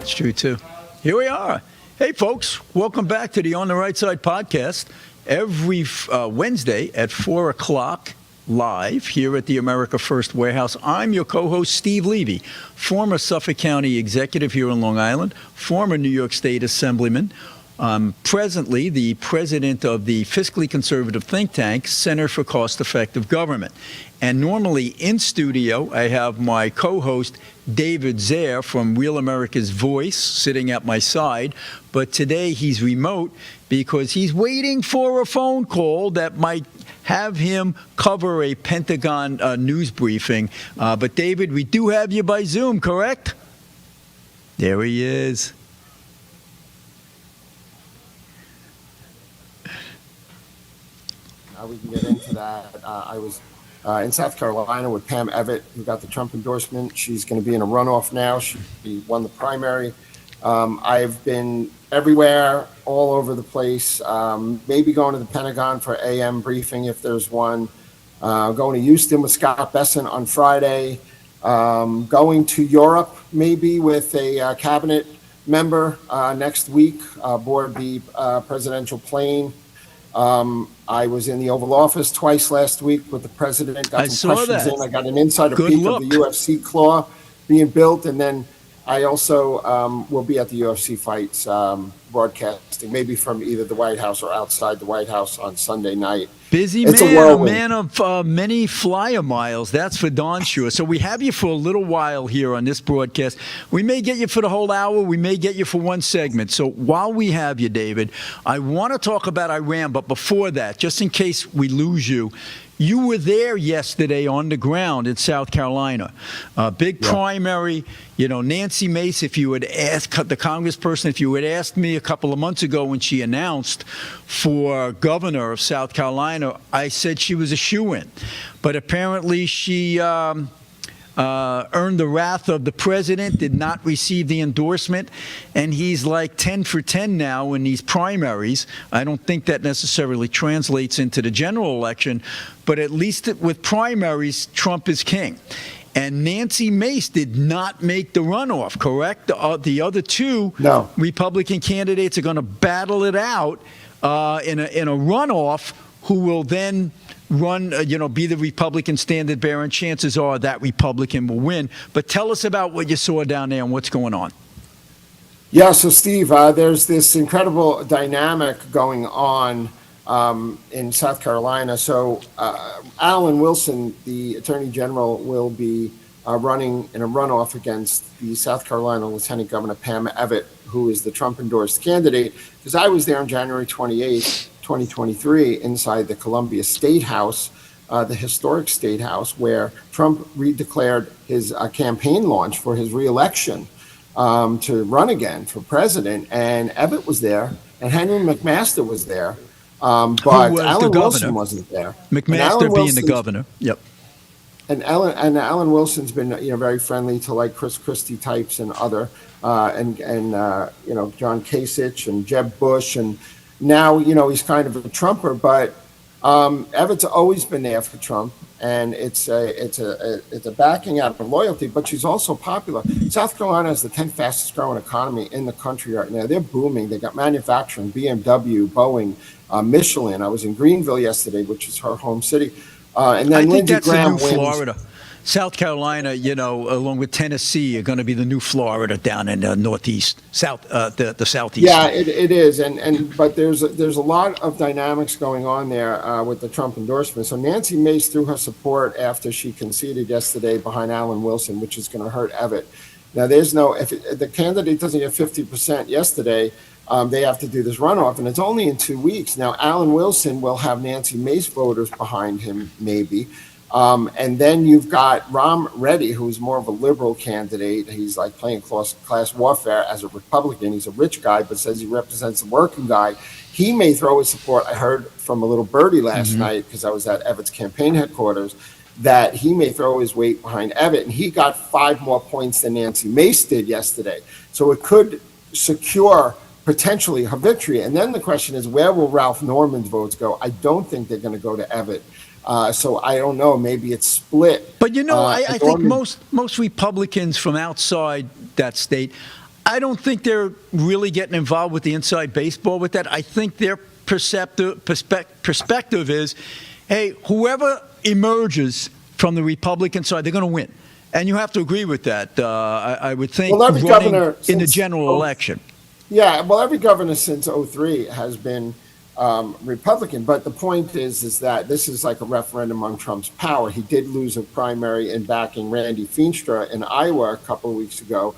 It's true, too. Here we are. Hey, folks, welcome back to the On the Right Side podcast. Every Wednesday at 4 o'clock live here at the America First Warehouse. I'm your co-host, Steve Levy, former Suffolk County executive here in Long Island, former New York State Assemblyman, presently the president of the fiscally conservative think tank, Center for Cost-Effective Government. And normally in studio, I have my co-host, David Zare from Real America's Voice, sitting at my side. But today he's remote because he's waiting for a phone call that might have him cover a Pentagon news briefing. But David, we do have you by Zoom, correct? There he is. We can get into that. I was in South Carolina with Pam Evett, who got the Trump endorsement. She's going to be in a runoff now. She won the primary. I've been everywhere, all over the place, maybe going to the Pentagon for AM briefing if there's one, going to Houston with Scott Bessent on Friday, going to Europe maybe with a cabinet member next week aboard the presidential plane. I was in the Oval Office twice last week with the president. Got some questions in. I got an insider peek of the UFC claw being built, and then I also will be at the UFC fights broadcasting, maybe from either the White House or outside the White House on Sunday night. Busy man, a man of many flyer miles, that's for darn sure. So we have you for a little while here on this broadcast. We may get you for the whole hour. We may get you for one segment. So while we have you, David, I want to talk about Iran. But before that, just in case we lose you, you were there yesterday on the ground in South Carolina. Big primary. You know, Nancy Mace, if you had asked the congressperson, if you had asked me a couple of months ago when she announced for governor of South Carolina, I said she was a shoo-in. But apparently she earned the wrath of the president, did not receive the endorsement, and he's like 10 for 10 now in these primaries. I don't think that necessarily translates into the general election, but at least with primaries, Trump is king. And Nancy Mace did not make the runoff, correct? The other two Republican candidates are going to battle it out in a runoff, who will then run, be the Republican standard bearer, and chances are that Republican will win. But tell us about what you saw down there and what's going on. Yeah, so Steve, there's this incredible dynamic going on in South Carolina. So Alan Wilson, the Attorney General, will be running in a runoff against the South Carolina Lieutenant Governor Pam Evett, who is the Trump-endorsed candidate. Because I was there on January 28th, 2023, inside the Columbia State House, the historic State House, where Trump redeclared his campaign launch for his reelection to run again for president. And Evett was there, and Henry McMaster was there. But Alan Wilson wasn't there. McMaster being the governor. Yep. And Alan Wilson's been very friendly to like Chris Christie types and other and John Kasich and Jeb Bush, and now he's kind of a Trumper. But Evett's always been there for Trump, and it's a backing out of loyalty. But she's also popular. South Carolina is the 10th fastest growing economy in the country right now. They're booming. They got manufacturing, BMW, Boeing. Michelin. I was in Greenville yesterday, which is her home city. And then I think Lindsey that's Graham the new Florida. South Carolina, along with Tennessee, are going to be the new Florida down in the northeast, the southeast. Yeah, it is. But there's a lot of dynamics going on there with the Trump endorsement. So Nancy Mace threw her support after she conceded yesterday behind Alan Wilson, which is going to hurt Evett. Now, if the candidate doesn't get 50% yesterday, they have to do this runoff, and it's only in 2 weeks. Now, Alan Wilson will have Nancy Mace voters behind him, maybe. And then you've got Ram Reddy, who's more of a liberal candidate. He's like playing class warfare as a Republican. He's a rich guy, but says he represents the working guy. He may throw his support. I heard from a little birdie last night, because I was at Evett's campaign headquarters, that he may throw his weight behind Evett. And he got 5 more points than Nancy Mace did yesterday. So it could secure potentially her victory. And then the question is, where will Ralph Norman's votes go? I don't think they're going to go to Evett. So I don't know. Maybe it's split. But I think most Republicans from outside that state, I don't think they're really getting involved with the inside baseball with that. I think their perspective is, hey, whoever emerges from the Republican side, they're going to win. And you have to agree with that, I would think, Well, every running governor in the since- general election. Yeah, well, every governor since '03 has been Republican. But the point is that this is like a referendum on Trump's power. He did lose a primary in backing Randy Feenstra in Iowa a couple of weeks ago.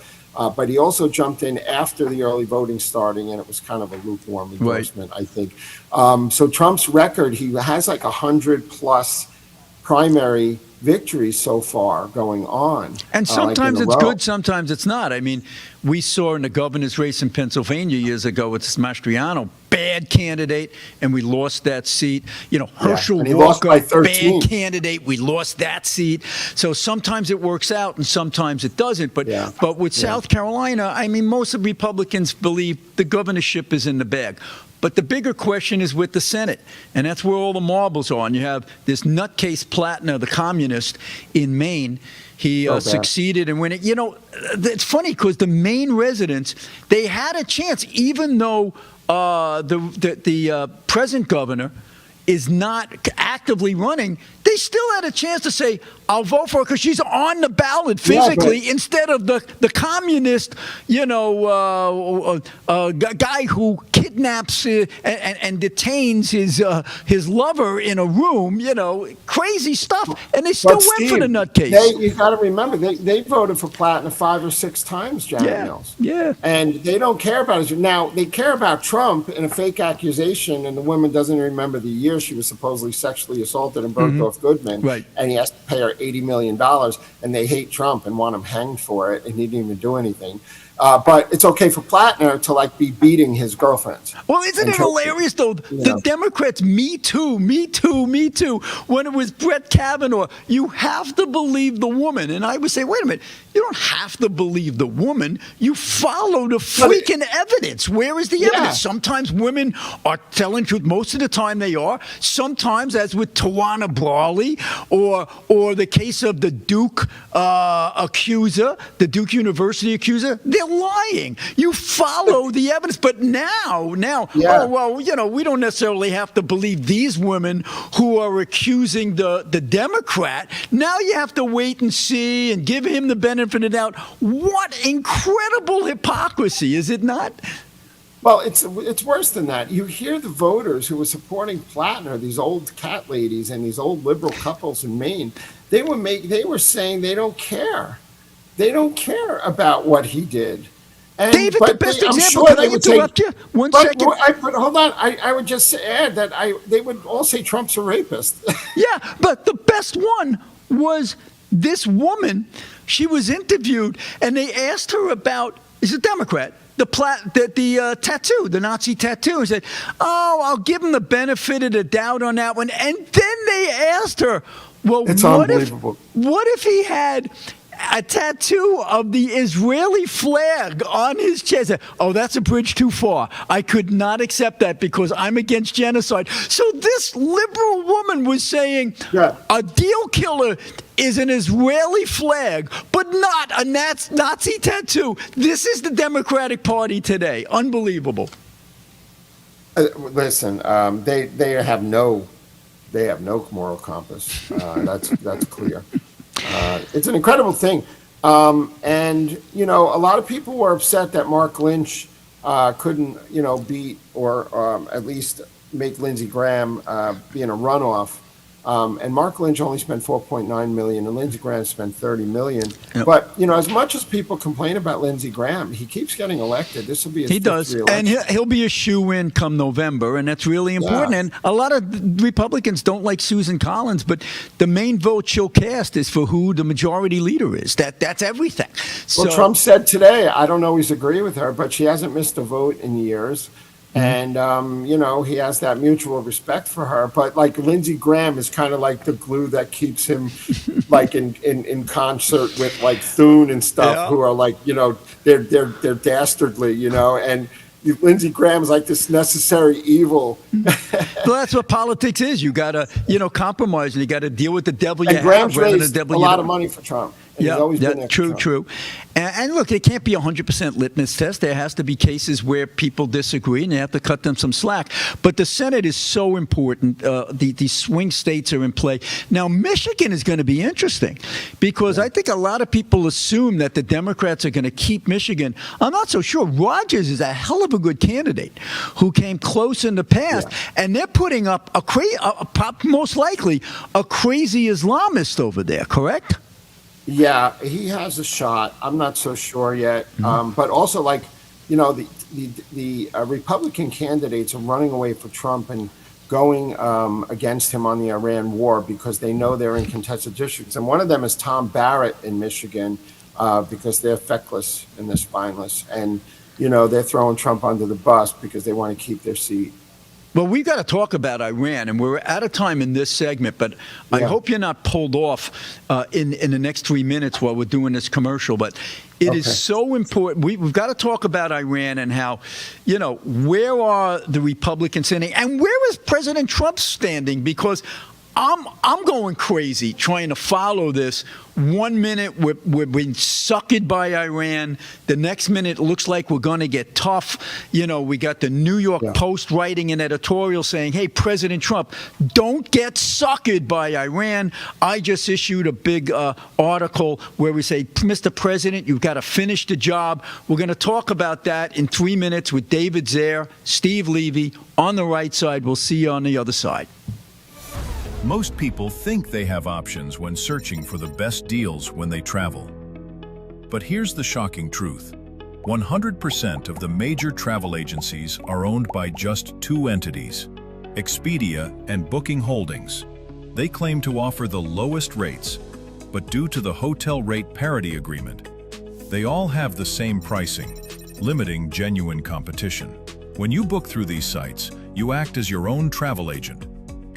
But he also jumped in after the early voting starting, and it was kind of a lukewarm endorsement, I think. So Trump's record, he has like 100+ primary victories so far going on. And sometimes it's good, sometimes it's not. I mean, we saw in the governor's race in Pennsylvania years ago with Mastriano, bad candidate, and we lost that seat. You know, Herschel Walker, bad candidate, we lost that seat. So sometimes it works out and sometimes it doesn't. But with South Carolina, I mean, most of Republicans believe the governorship is in the bag. But the bigger question is with the Senate, and that's where all the marbles are. And you have this nutcase Platner, the communist in Maine. He succeeded in winning. You know, it's funny because the Maine residents, they had a chance, even though the present governor is not actively running, they still had a chance to say, I'll vote for her because she's on the ballot physically instead of the communist, you know, guy who kidnaps and detains his lover in a room, you know, crazy stuff. And they still went for the nutcase. You got to remember, they voted for Platner 5 or 6 times, Janet Mills. Yeah. And they don't care about it. Now, they care about Trump and a fake accusation, and the woman doesn't remember the year she was supposedly sexually assaulted in Bergdorf Goodman. Right. And he has to pay her $80 million, and they hate Trump and want him hanged for it, and he didn't even do anything. But it's okay for Platner to like be beating his girlfriends. Well, isn't it hilarious though? The Democrats, me too. When it was Brett Kavanaugh, you have to believe the woman. And I would say, wait a minute, you don't have to believe the woman. You follow the freaking evidence. Where is the evidence? Sometimes women are telling truth. Most of the time they are. Sometimes, as with Tawana Brawley, or the case of the Duke accuser, the Duke University accuser, they're lying. You follow the evidence. But now, oh, well, you know, we don't necessarily have to believe these women who are accusing the Democrat. Now you have to wait and see and give him the benefit of the doubt. What incredible hypocrisy, is it not? Well, it's worse than that. You hear the voters who were supporting Platner, these old cat ladies and these old liberal couples in Maine, they were saying they don't care. They don't care about what he did. And, David, the best example, can I interrupt you? One second. Hold on. I would just add that they would all say Trump's a rapist. Yeah, but the best one was this woman. She was interviewed, and they asked her about, is a Democrat, the tattoo, the Nazi tattoo, and said, oh, I'll give him the benefit of the doubt on that one. And then they asked her, well, it's unbelievable. What if he had a tattoo of the Israeli flag on his chest? Oh, that's a bridge too far. I could not accept that because I'm against genocide. So this liberal woman was saying a deal killer is an Israeli flag, but not a Nazi tattoo. This is the Democratic Party today. Unbelievable. Listen, they have no moral compass. That's clear. It's an incredible thing. And, you know, a lot of people were upset that Mark Lynch couldn't, you know, beat or at least make Lindsey Graham be in a runoff. And Mark Lynch only spent $4.9 million, and Lindsey Graham spent $30 million. Yep. But, you know, as much as people complain about Lindsey Graham, he keeps getting elected. This will be his fifth re-election. And he'll be a shoo-in come November, and that's really important. And a lot of Republicans don't like Susan Collins, but the main vote she'll cast is for who the majority leader is. That's everything. Well, Trump said today, I don't always agree with her, but she hasn't missed a vote in years. And, you know, he has that mutual respect for her. But, like, Lindsey Graham is kind of like the glue that keeps him, like, in concert with, like, Thune and stuff, who are, like, you know, they're dastardly, you know. And Lindsey Graham is like this necessary evil. Well, that's what politics is. You got to, you know, compromise, and you got to deal with the devil you and have. Graham's rather than raised the devil a lot of money for Trump. He's always been there for Trump. True. And look, it can't be 100% litmus test. There has to be cases where people disagree, and they have to cut them some slack. But the Senate is so important. The swing states are in play. Now, Michigan is going to be interesting because I think a lot of people assume that the Democrats are going to keep Michigan. I'm not so sure. Rogers is a hell of a good candidate who came close in the past, and they're putting up most likely a crazy Islamist over there, correct? Yeah, he has a shot. I'm not so sure yet. But also, like, you know, the Republican candidates are running away for Trump and going against him on the Iran war because they know they're in contested districts. And one of them is Tom Barrett in Michigan because they're feckless and they're spineless. And, you know, they're throwing Trump under the bus because they want to keep their seat. Well, we've got to talk about Iran, and we're out of time in this segment, but I hope you're not pulled off in the next 3 minutes while we're doing this commercial. But it is so important. We've got to talk about Iran and how, you know, where are the Republicans standing, and where is President Trump standing? Because I'm going crazy trying to follow this. 1 minute we're being suckered by Iran. The next minute it looks like we're going to get tough. You know, we got the New York Post writing an editorial saying, hey, President Trump, don't get suckered by Iran. I just issued a big article where we say, Mr. President, you've got to finish the job. We're going to talk about that in 3 minutes with David Zare, Steve Levy on the right side. We'll see you on the other side. Most people think they have options when searching for the best deals when they travel. But here's the shocking truth. 100% of the major travel agencies are owned by just two entities, Expedia and Booking Holdings. They claim to offer the lowest rates, but due to the hotel rate parity agreement, they all have the same pricing, limiting genuine competition. When you book through these sites, you act as your own travel agent.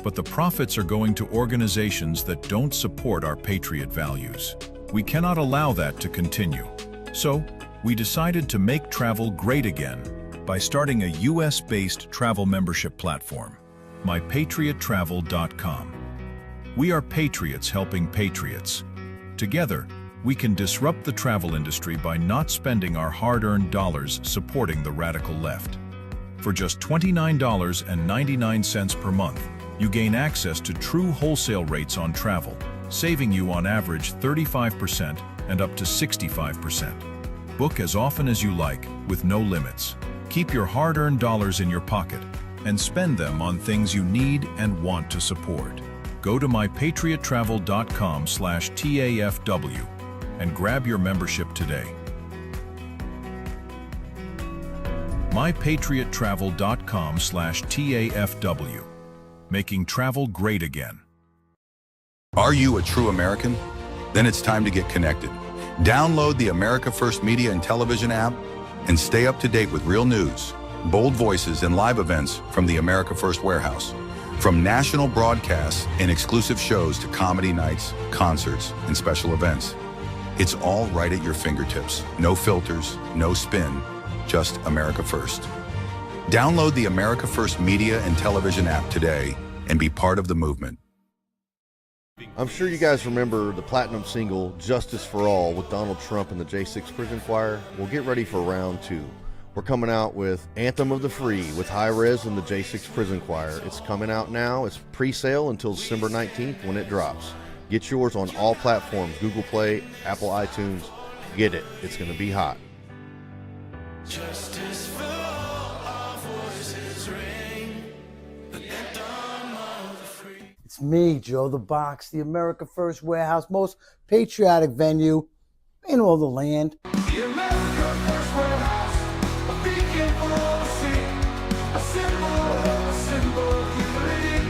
But the profits are going to organizations that don't support our patriot values. We cannot allow that to continue. So, we decided to make travel great again by starting a US-based travel membership platform, mypatriottravel.com. We are patriots helping patriots. Together, we can disrupt the travel industry by not spending our hard-earned dollars supporting the radical left. For just $29.99 per month, you gain access to true wholesale rates on travel, saving you on average 35% and up to 65%. Book as often as you like, with no limits. Keep your hard-earned dollars in your pocket and spend them on things you need and want to support. Go to mypatriottravel.com/TAFW and grab your membership today. mypatriottravel.com/TAFW. Making travel great again. Are you a true American? Then it's time to get connected. Download the America First Media and Television app and stay up to date with real news, bold voices, and live events from the America First Warehouse. From national broadcasts and exclusive shows to comedy nights, concerts, and special events. It's all right at your fingertips. No filters, no spin, just America First. Download the America First Media and Television app today and be part of the movement. I'm sure you guys remember the platinum single, Justice for All, with Donald Trump and the J6 Prison Choir. Well, get ready for round two. We're coming out with Anthem of the Free with High Res and the J6 Prison Choir. It's coming out now. It's pre-sale until December 19th when it drops. Get yours on all platforms, Google Play, Apple iTunes. Get it. It's going to be hot. Justice for all, our voices ring. The anthem of the free. It's me, Joe the Box, the America First Warehouse, most patriotic venue in all the land. The America First Warehouse, a beacon for all to see, a symbol of unity.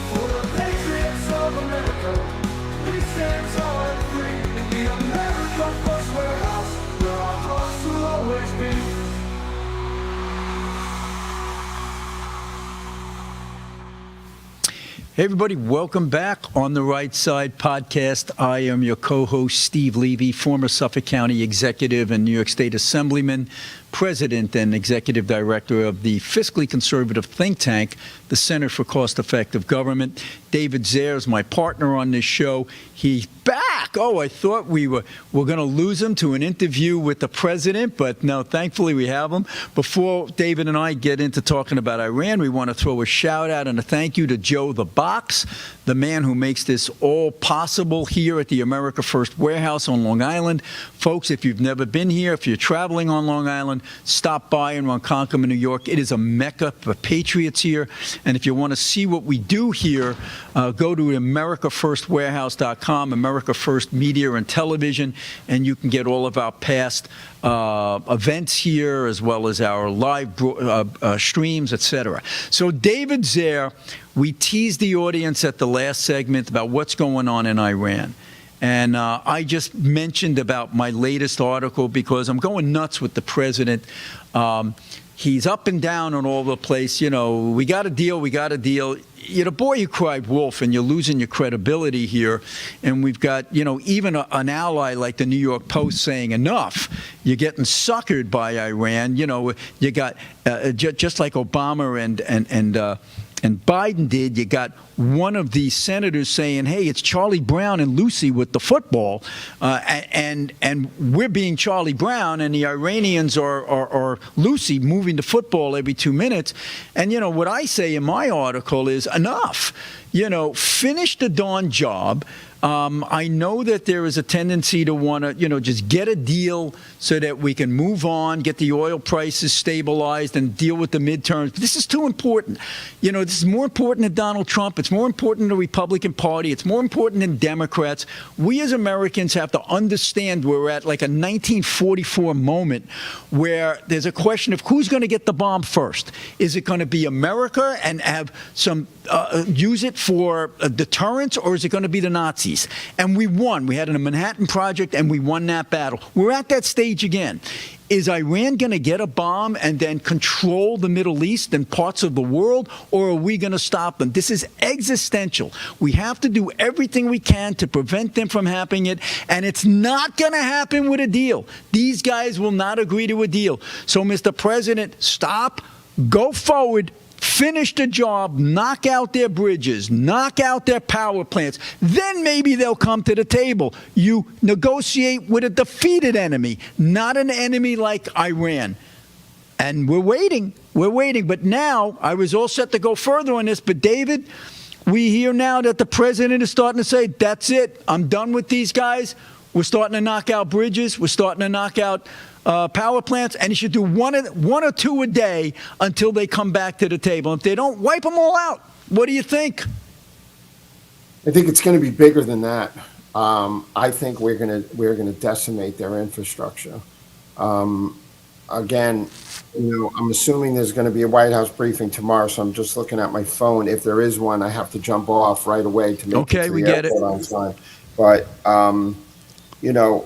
For the patriots of America, we stand tall and free. In the America First Warehouse, where our hearts will always be. Hey everybody, welcome back on the Right Side podcast. I am your co-host, Steve Levy, former Suffolk County executive and New York State Assemblyman, president and executive director of the fiscally conservative think tank, the Center for Cost-Effective Government. David Zare is my partner on this show. He's back. Oh, I thought we were going to lose him to an interview with the president, but no, thankfully we have him. Before David and I get into talking about Iran, we want to throw a shout out and a thank you to Joe the Box, the man who makes this all possible here at the America First Warehouse on Long Island. Folks, if you've never been here, if you're traveling on Long Island, stop by in Ronkonkoma, New York. It is a mecca for patriots here. And if you want to see what we do here, go to AmericaFirstWarehouse.com, America First Media and Television, and you can get all of our past events here, as well as our live streams, etc. So David Zare, we teased the audience at the last segment about what's going on in Iran. And I just mentioned about my latest article because I'm going nuts with the president. He's up and down on all the place. You know, we got a deal, we got a deal. You're the boy who cried wolf, and you're losing your credibility here. And we've got, you know, even an ally like the New York Post saying enough. You're getting suckered by Iran. You know, you got just like Obama and Biden did, you got one of these senators saying, hey, it's Charlie Brown and Lucy with the football, and we're being Charlie Brown, and the Iranians are Lucy moving the football every 2 minutes. And, you know, what I say in my article is enough. You know, finish the darn job. I know that there is a tendency to want to, you know, just get a deal so that we can move on, get the oil prices stabilized, and deal with the midterms. This is too important. You know, this is more important than Donald Trump. It's more important than the Republican Party. It's more important than Democrats. We as Americans have to understand we're at like a 1944 moment where there's a question of who's going to get the bomb first. Is it going to be America and have some use it for a deterrence, or is it going to be the Nazis? And we won. We had a Manhattan Project, and we won that battle. We're at that stage again. Is Iran going to get a bomb and then control the Middle East and parts of the world, or are we going to stop them? This is existential. We have to do everything we can to prevent them from happening it, and it's not going to happen with a deal. These guys will not agree to a deal. So, Mr. President, stop, go forward, finish the job, knock out their bridges, knock out their power plants. Then maybe they'll come to the table. You negotiate with a defeated enemy, not an enemy like Iran. And we're waiting. We're waiting. But now, I was all set to go further on this, but David, we hear now that the president is starting to say, that's it, I'm done with these guys. We're starting to knock out bridges. We're starting to knock out power plants, and he should do one or two a day until they come back to the table. If they don't, wipe them all out. What do you think? I think it's going to be bigger than that. I think we're going to decimate their infrastructure. Again, you know, I'm assuming there's going to be a White House briefing tomorrow, so I'm just looking at my phone. If there is one, I have to jump off right away to make it to the airport on time. But you know,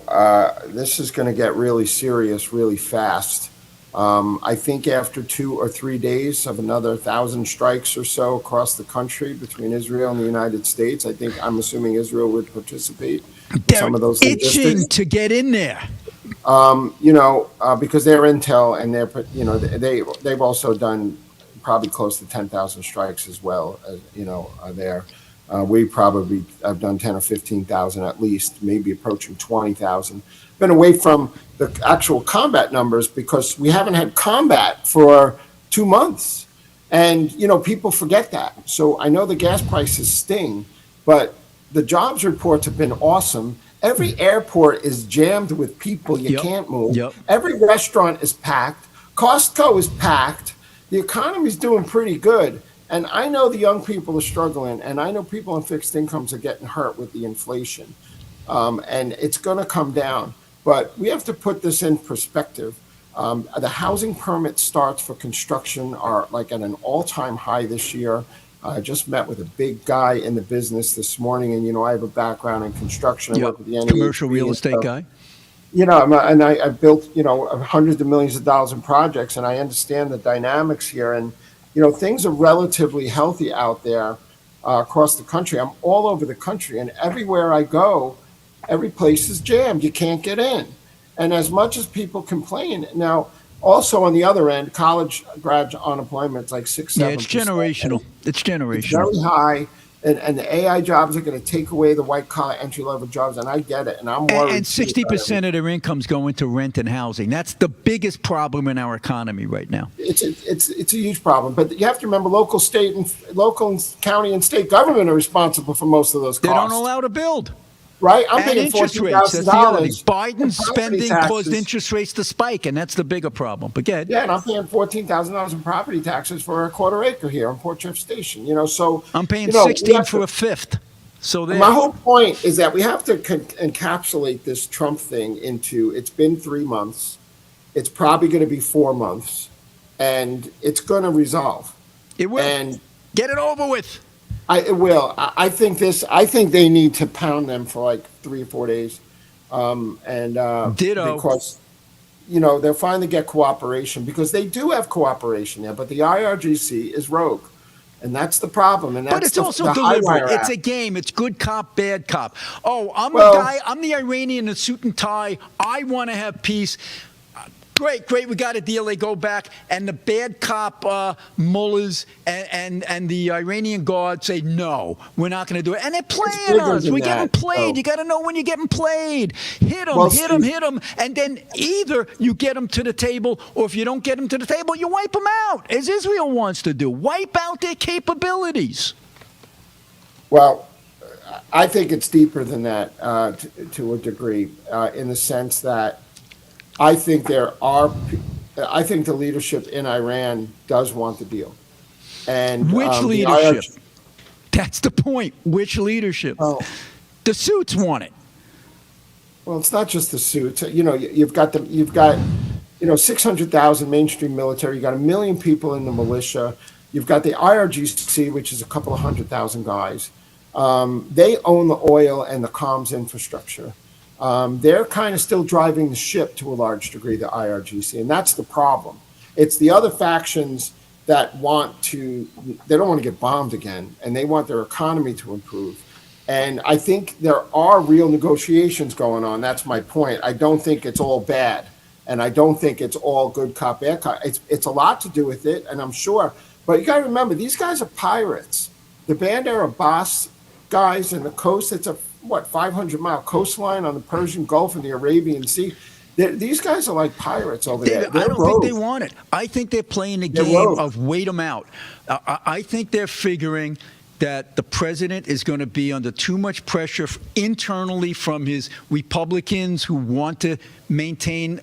this is going to get really serious really fast. I think after 2 or 3 days of another 1,000 strikes or so across the country between Israel and the United States, I'm assuming Israel would participate in some of those itching logistics. to get in there. You know, because they're intel and you know, they've also done probably close to 10,000 strikes as well, you know, there. We probably have done 10 or 15,000 at least, maybe approaching 20,000. Been away from the actual combat numbers because we haven't had combat for 2 months. And, you know, people forget that. So I know the gas prices sting, but the jobs reports have been awesome. Every airport is jammed with people. You can't move. Every restaurant is packed. Costco is packed. The economy's doing pretty good. And I know the young people are struggling, and I know people on fixed incomes are getting hurt with the inflation. And it's going to come down. But we have to put this in perspective. The housing permit starts for construction are like at an all-time high this year. I just met with a big guy in the business this morning, and, you know, I have a background in construction. I work with the NEHB commercial real estate guy. You know, I built, you know, hundreds of millions of dollars in projects, and I understand the dynamics here. And you know, things are relatively healthy out there across the country. I'm all over the country, and everywhere I go, every place is jammed. You can't get in. And as much as people complain, now, Also, on the other end, college grad unemployment is like 6, Yeah, 7%. it's generational. It's It's generational. very high, and the AI jobs are going to take away the white collar entry level jobs, and I get it, and I'm worried. And 60% of their incomes go into rent and housing. That's the biggest problem in our economy right now. It's a huge problem, but you have to remember local, county, and state government are responsible for most of those They costs. don't allow to build. Right, I'm And paying interest rates. That's $14,000. the other thing. in Biden's property spending taxes. caused interest rates to spike, and that's the bigger problem. But go ahead. Yeah, and I'm paying $14,000 in property taxes for a quarter acre here on Port Jeff Station. So I'm paying we 16 have for to- a fifth. So there. My whole point is that we have to encapsulate this Trump thing into. It's been 3 months. It's probably going to be 4 months, and it's going to resolve. It will. And Get it over with. it will. I think this. I think they need to pound them for like 3 or 4 days, Ditto. because they're finally get cooperation, because they do have cooperation there, but the IRGC is rogue, and that's the problem. And that's But it's also the deliberate. Highwire It's a Act. game. It's good cop, bad cop. Oh, I'm Well- the guy. I'm the Iranian in suit and tie. I want to have peace. Great. We got a deal. They go back, and the bad cop mullahs and the Iranian guard say, no, we're not going to do it. And they're playing bigger us. than We're getting that, played. though. You got to know when you're getting played. Hit them, Well, hit them, Steve- hit them. And then either you get them to the table, or if you don't get them to the table, you wipe them out, as Israel wants to do. Wipe out their capabilities. Well, I think it's deeper than that to a degree, in the sense that I think I think the leadership in Iran does want the deal. And Which the leadership? That's the point. Which leadership? Oh. The suits want it. Well, it's not just the suits. You've got 600,000 mainstream military. You got 1 million people in the militia. You've got the IRGC, which is a couple of 100,000 guys. They own the oil and the comms infrastructure. They're kind of still driving the ship to a large degree, the IRGC, and that's the problem. It's the other factions that they don't want to get bombed again, and they want their economy to improve. And I think there are real negotiations going on. That's my point. I don't think it's all bad, and I don't think it's all good cop, bad cop. It's a lot to do with it, and I'm sure. But you got to remember, these guys are pirates. The Bandar Abbas guys in the coast, it's a 500-mile coastline on the Persian Gulf and the Arabian Sea. These guys are like pirates over there. I don't think they want it. I think they're playing the game rogue. of wait them out. I think they're figuring that the president is going to be under too much pressure internally from his Republicans who want to maintain,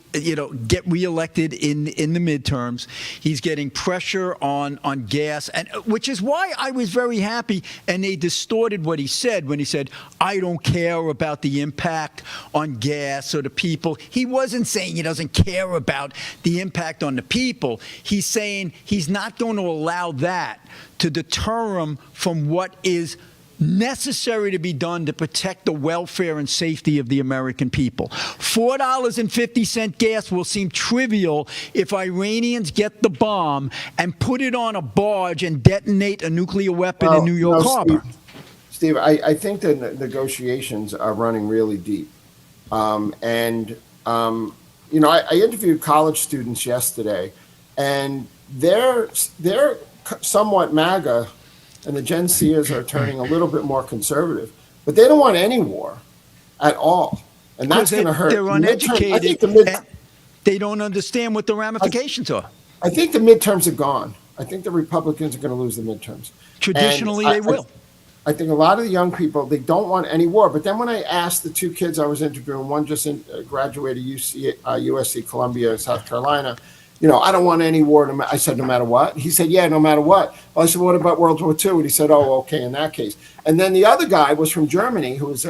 get reelected in the midterms. He's getting pressure on gas, and which is why I was very happy. And they distorted what he said when he said, "I don't care about the impact on gas or the people." He wasn't saying he doesn't care about the impact on the people. He's saying he's not going to allow that to deter him from what is necessary to be done to protect the welfare and safety of the American people. $4.50 gas will seem trivial if Iranians get the bomb and put it on a barge and detonate a nuclear weapon in New York Harbor. Steve, I think the negotiations are running really deep. I interviewed college students yesterday, and they're somewhat MAGA, and the Gen Zers are turning a little bit more conservative, but they don't want any war at all, and that's going to hurt. They're uneducated. I think and they don't understand what the ramifications are. I think the midterms are gone. I think the Republicans are going to lose the midterms. Traditionally, And they will. I think a lot of the young people, they don't want any war. But then when I asked the two kids I was interviewing, one just graduated USC Columbia, South Carolina, I don't want any war. I said, no matter what? He said, yeah, no matter what. Well, I said, what about World War II? And he said, oh, okay, in that case. And then the other guy was from Germany, who was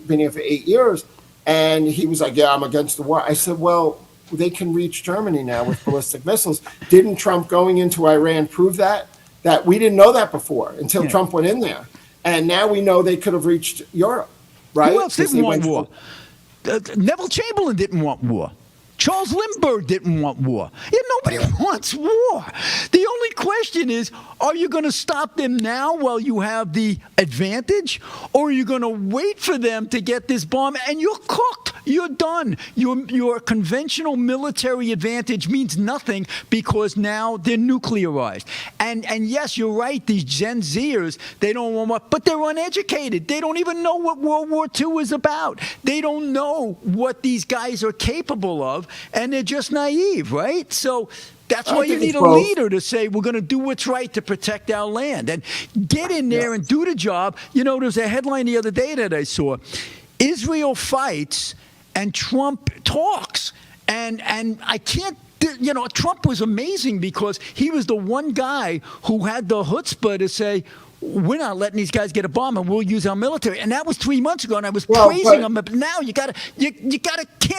been here for 8 years. And he was like, yeah, I'm against the war. I said, well, they can reach Germany now with ballistic missiles. Didn't Trump going into Iran prove that? That we didn't know that before until Trump went in there. And now we know they could have reached Europe, right? Who else didn't want war? Neville Chamberlain didn't want war. Charles Lindbergh didn't want war. Yeah, nobody wants war. The only question is, are you going to stop them now while you have the advantage? Or are you going to wait for them to get this bomb and you're cooked? You're done. Your conventional military advantage means nothing because now they're nuclearized. And yes, you're right. These Gen Zers, they don't want what, but they're uneducated. They don't even know what World War II is about. They don't know what these guys are capable of, and they're just naive, right? So that's why you need a leader to say, we're going to do what's right to protect our land. And get in there and do the job. You know, there's a headline the other day that I saw. Israel fights and Trump talks. And I can't, you know, Trump was amazing because he was the one guy who had the chutzpah to say, we're not letting these guys get a bomb, and we'll use our military. And that was 3 months ago, and I was praising them. But now you can't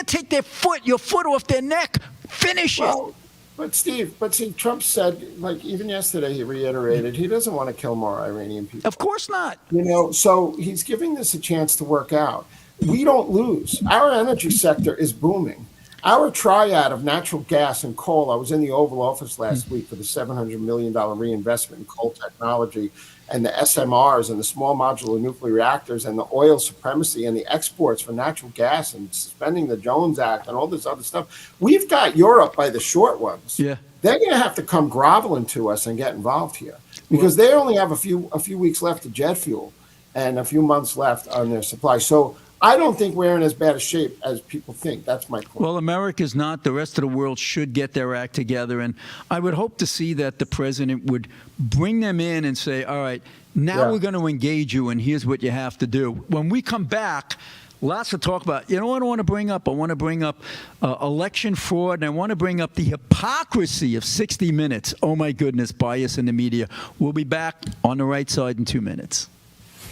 take your foot off their neck. Finish it. But Steve, Trump said, like even yesterday, he reiterated he doesn't want to kill more Iranian people. Of course not. You know, so he's giving this a chance to work out. We don't lose. Our energy sector is booming. Our triad of natural gas and coal, I was in the Oval Office last week for the $700 million reinvestment in coal technology and the SMRs and the small modular nuclear reactors and the oil supremacy and the exports for natural gas and suspending the Jones Act and all this other stuff. We've got Europe by the short ones. Yeah. They're going to have to come groveling to us and get involved here because they only have a few weeks left of jet fuel and a few months left on their supply. So I don't think we're in as bad a shape as people think. That's my point. Well, America's not. The rest of the world should get their act together. And I would hope to see that the president would bring them in and say, all right, now we're going to engage you, and here's what you have to do. When we come back, lots to talk about. You know what I want to bring up? I want to bring up election fraud, and I want to bring up the hypocrisy of 60 Minutes. Oh, my goodness, bias in the media. We'll be back on the right side in 2 minutes.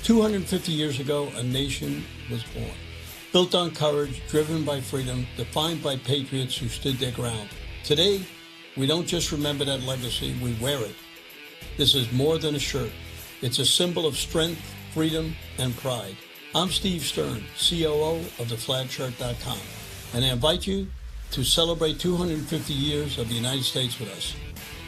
250 years ago, a nation was born, built on courage, driven by freedom, defined by patriots who stood their ground. Today, we don't just remember that legacy, we wear it. This is more than a shirt. It's a symbol of strength, freedom, and pride. I'm Steve Stern, COO of theflagshirt.com, and I invite you to celebrate 250 years of the United States with us.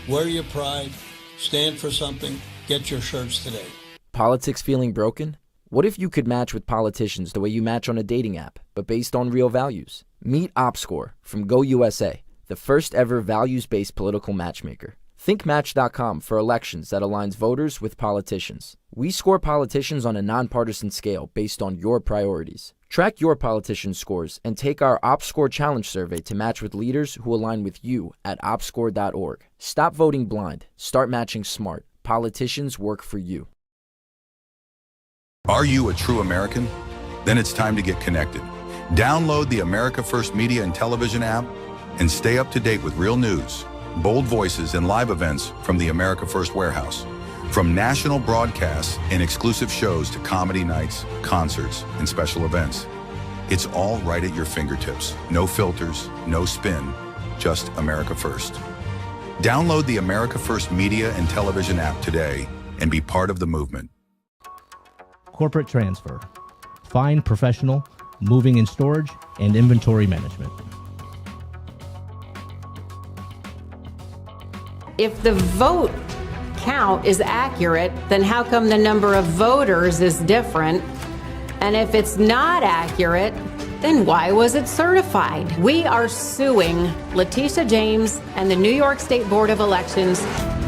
Wear your pride, stand for something, get your shirts today. Politics feeling broken? What if you could match with politicians the way you match on a dating app, but based on real values? Meet OpScore from GoUSA, the first ever values-based political matchmaker. Think Match.com for elections that aligns voters with politicians. We score politicians on a nonpartisan scale based on your priorities. Track your politician scores and take our OpScore Challenge survey to match with leaders who align with you at opscore.org. Stop voting blind. Start matching smart. Politicians work for you. Are you a true American? Then it's time to get connected. Download the America First Media and Television app and stay up to date with real news, bold voices, and live events from the America First Warehouse. From national broadcasts and exclusive shows to comedy nights, concerts, and special events. It's all right at your fingertips. No filters, no spin, just America First. Download the America First Media and Television app today and be part of the movement. Corporate transfer, fine professional, moving and storage, and inventory management. If the vote count is accurate, then how come the number of voters is different? And if it's not accurate, then why was it certified? We are suing Letitia James and the New York State Board of Elections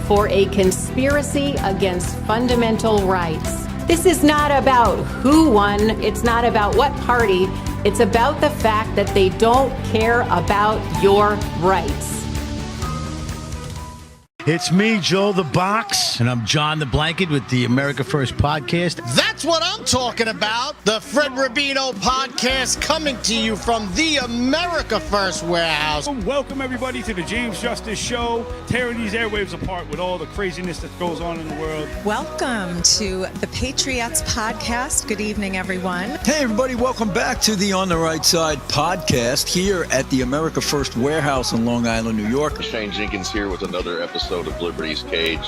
for a conspiracy against fundamental rights. This is not about who won. It's not about what party. It's about the fact that they don't care about your rights. It's me, Joe the Box, and I'm John the Blanket with the America First podcast. That's what I'm talking about. The Fred Rubino podcast coming to you from the America First Warehouse. Welcome, everybody, to the James Justice Show, tearing these airwaves apart with all the craziness that goes on in the world. Welcome to the Patriots podcast. Good evening, everyone. Hey, everybody. Welcome back to the On the Right Side podcast here at the America First Warehouse in Long Island, New York. Shane Jenkins here with another episode of Liberty's Cage.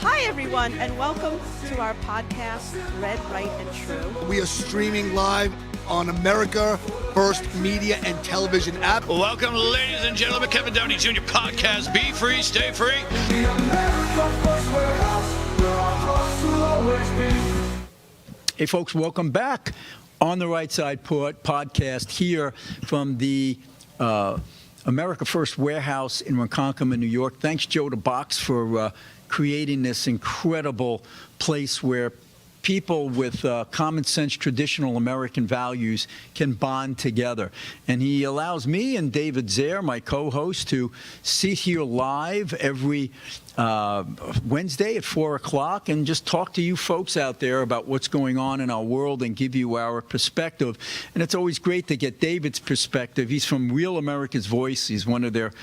Hi, everyone, and welcome to our podcast, Red, Right, and True. We are streaming live on America First Media and Television app. Welcome, ladies and gentlemen, Kevin Downey Jr. podcast. Be free, stay free. The America First Warehouse, where our hearts will always be. Hey, folks, welcome back. On the Right Side podcast here from the America First Warehouse in Ronkonkoma, New York. Thanks, Joe to Box, for creating this incredible place where people with common sense, traditional American values can bond together. And he allows me and David Zare, my co-host, to sit here live every Wednesday at 4 o'clock and just talk to you folks out there about what's going on in our world and give you our perspective. And it's always great to get David's perspective. He's from Real America's Voice. He's one of their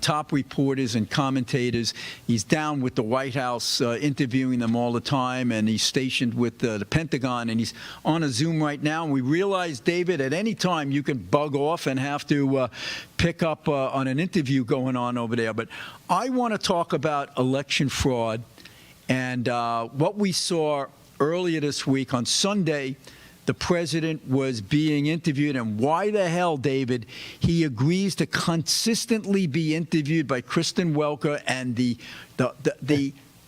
top reporters and commentators. He's down with the White House interviewing them all the time, and he's stationed with the Pentagon, and he's on a Zoom right now. And we realize, David, at any time you can bug off and have to pick up on an interview going on over there. But I want to talk about election fraud and what we saw earlier this week. On Sunday, the president was being interviewed, and why the hell, David, he agrees to consistently be interviewed by Kristen Welker and the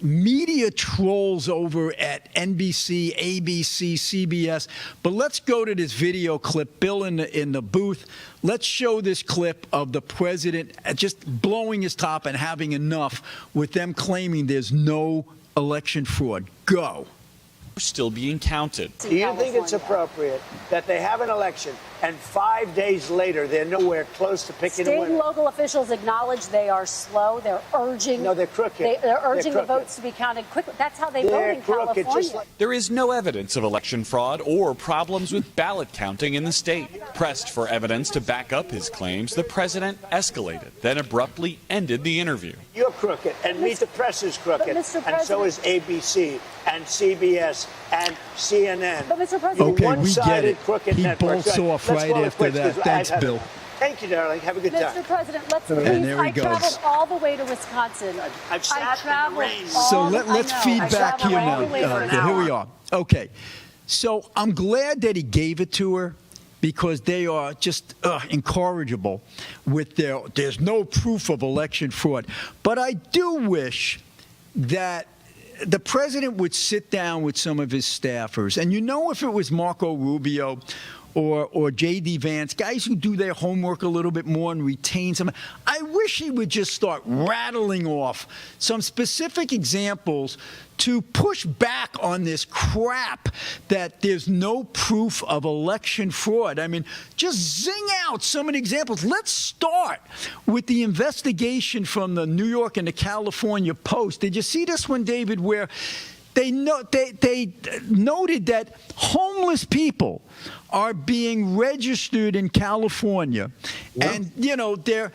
media trolls over at NBC, ABC, CBS. But let's go to this video clip. Bill in the booth. Let's show this clip of the president just blowing his top and having enough with them claiming there's no election fraud. Go. Still being counted. Do you think it's appropriate that they have an election and 5 days later they're nowhere close to picking a winner? State and local officials acknowledge they are slow. They're urging. No, they're crooked. They're urging the votes to be counted quickly. That's how they vote in California. There is no evidence of election fraud or problems with ballot counting in the state. Pressed for evidence to back up his claims, the president escalated, then abruptly ended the interview. You're crooked, and Meet the Press is crooked, and so is ABC and CBS and CNN. But Mr. President, okay, we get it. He bolts off right after that. Thanks, Bill. Thank you, darling. Have a good time. Mr. President, let's please. And there he I goes. traveled all the way to Wisconsin. I've sat in the rain. So let's feedback here now. Here we are. Okay. So I'm glad that he gave it to her, because they are just incorrigible with there's no proof of election fraud. But I do wish that the president would sit down with some of his staffers. And if it was Marco Rubio or J.D. Vance, guys who do their homework a little bit more and retain some, I wish he would just start rattling off some specific examples to push back on this crap that there's no proof of election fraud. I mean, just zing out some of the examples. Let's start with the investigation from the New York and the California Post. Did you see this one, David, where they noted that homeless people are being registered in California, and they're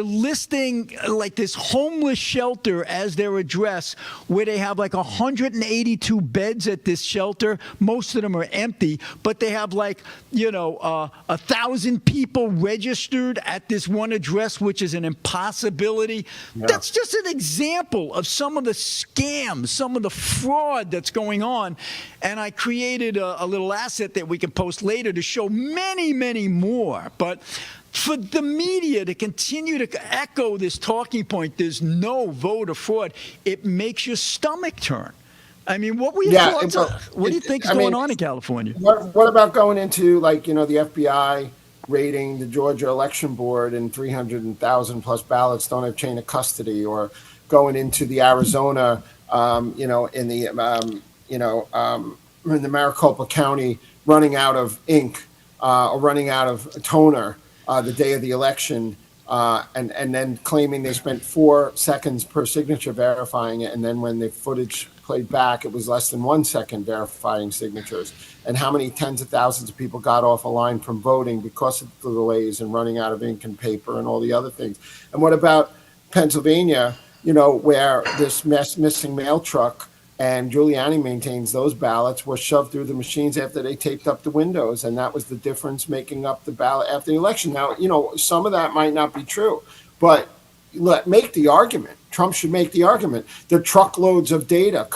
listing like this homeless shelter as their address, where they have like 182 beds at this shelter. Most of them are empty, but they have 1,000 people registered at this one address, which is an impossibility. Yeah. That's just an example of some of the scams, some of the fraud that's going on. And I created a little asset that we can post later to show many, many more. But for the media to continue to echo this talking point, there's no voter fraud, it makes your stomach turn. I mean, what were your thoughts? What do you think is going on in California? What about going into the FBI raiding the Georgia election board and 300,000 plus ballots don't have chain of custody, or going into the Arizona, in the Maricopa County, running out of ink or running out of toner the day of the election, and then claiming they spent 4 seconds per signature verifying it, and then when the footage played back, it was less than 1 second verifying signatures. And how many tens of thousands of people got off a line from voting because of the delays and running out of ink and paper and all the other things. And what about Pennsylvania, where this missing mail truck, and Giuliani maintains those ballots, were shoved through the machines after they taped up the windows, and that was the difference making up the ballot after the election. Now, some of that might not be true, but make the argument. Trump should make the argument. The truckloads of data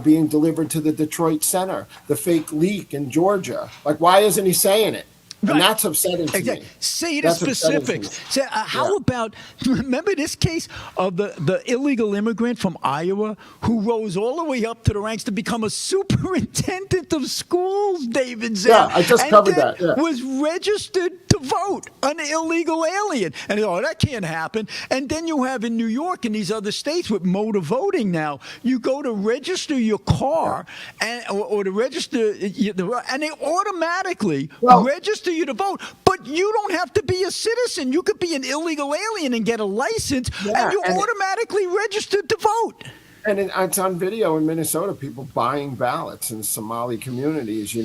being delivered to the Detroit Center, the fake leak in Georgia. Why isn't he saying it? And that's upsetting to me. Say the That's upsetting to specifics. me. Say, how about, remember this case of the illegal immigrant from Iowa who rose all the way up to the ranks to become a superintendent of schools, David Zell? Yeah, I just covered that. Yeah. Was registered to vote, an illegal alien. And that can't happen. And then you have in New York and these other states with motor voting now, you go to register your car or to register, and they automatically register you to vote, but you don't have to be a citizen. You could be an illegal alien and get a license, and you're automatically registered to vote. And it's on video in Minnesota, people buying ballots in Somali communities,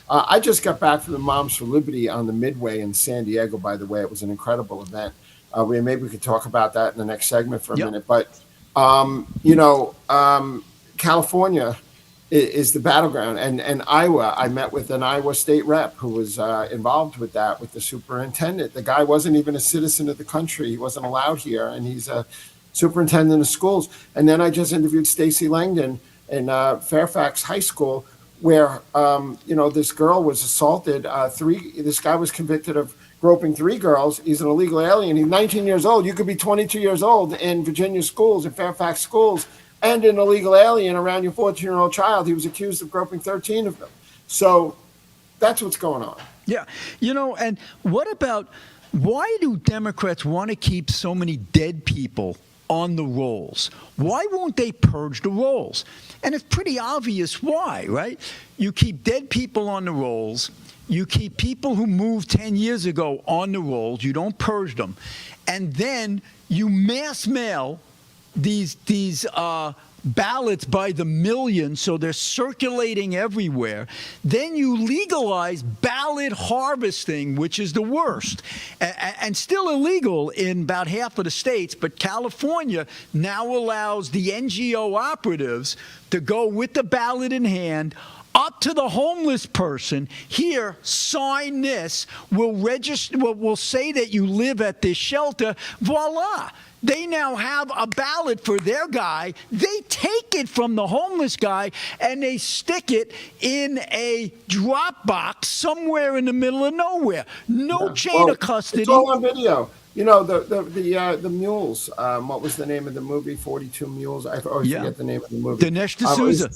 I just got back from the Moms for Liberty on the Midway in San Diego, by the way. It was an incredible event. Maybe we could talk about that in the next segment for a minute. But, California is the battleground. And Iowa, I met with an Iowa state rep who was involved with that, with the superintendent. The guy wasn't even a citizen of the country. He wasn't allowed here, and he's a superintendent of schools. And then I just interviewed Stacy Langdon in Fairfax High School, where, this girl was assaulted. This guy was convicted of groping 3 girls. He's an illegal alien. He's 19 years old. You could be 22 years old in Virginia schools, in Fairfax schools, and an illegal alien around your 14-year-old child. He was accused of groping 13 of them. So that's what's going on. Yeah. And what about, why do Democrats want to keep so many dead people on the rolls? Why won't they purge the rolls? And it's pretty obvious why, right? You keep dead people on the rolls. You keep people who moved 10 years ago on the rolls. You don't purge them. And then you mass mail these ballots by the millions, so they're circulating everywhere. Then you legalize ballot harvesting, which is the worst, and still illegal in about half of the states. But California now allows the NGO operatives to go with the ballot in hand up to the homeless person. Here, sign this. We'll register. We'll say that you live at this shelter. Voila. They now have a ballot for their guy. They take it from the homeless guy and they stick it in a drop box somewhere in the middle of nowhere. No chain of custody. It's all on video. The mules. What was the name of the movie? 42 Mules. I always forget the name of the movie. Dinesh D'Souza.